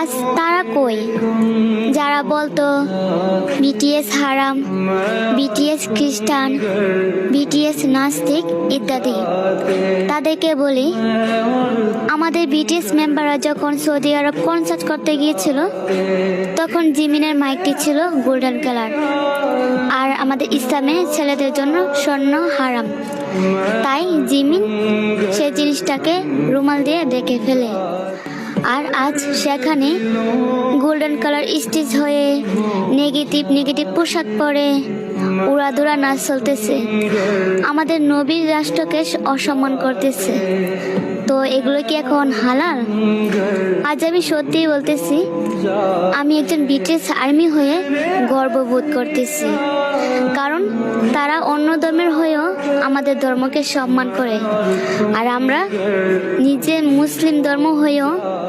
আজ তারা কই, যারা বলতো বিটিএস হারাম, বিটিএস খ্রিস্টান, বিটিএস নাস্তিক ইত্যাদি। তাদেরকে বলি, আমাদের বিটিএস মেম্বাররা যখন সৌদি আরব কনসার্ট করতে গিয়েছিল তখন জিমিনের মাইকটি ছিল গোল্ডেন কালার, আর আমাদের ইসলামে ছেলেদের জন্য স্বর্ণ হারাম। তাই জিমিন সেই জিনিসটাকে রুমাল দিয়ে ঢেকে ফেলে। আর আজ সেখানে গোল্ডেন কালার স্টিচ হয়ে নেগেটিভ পোশাক পরে উড়াধুরা নাচ চলতেছে, আমাদের নবীর রাষ্ট্রকে অসম্মান করতেছে। তো এগুলো কি এখন হালাল? আজ আমি সত্যিই বলতেছি, আমি একজন বিটিএস আর্মি হয়ে গর্ববোধ করতেছি, কারণ তারা অন্য ধর্মের হয়েও আমাদের ধর্মকে সম্মান করে, আর আমরা নিজে মুসলিম ধর্ম হয়েও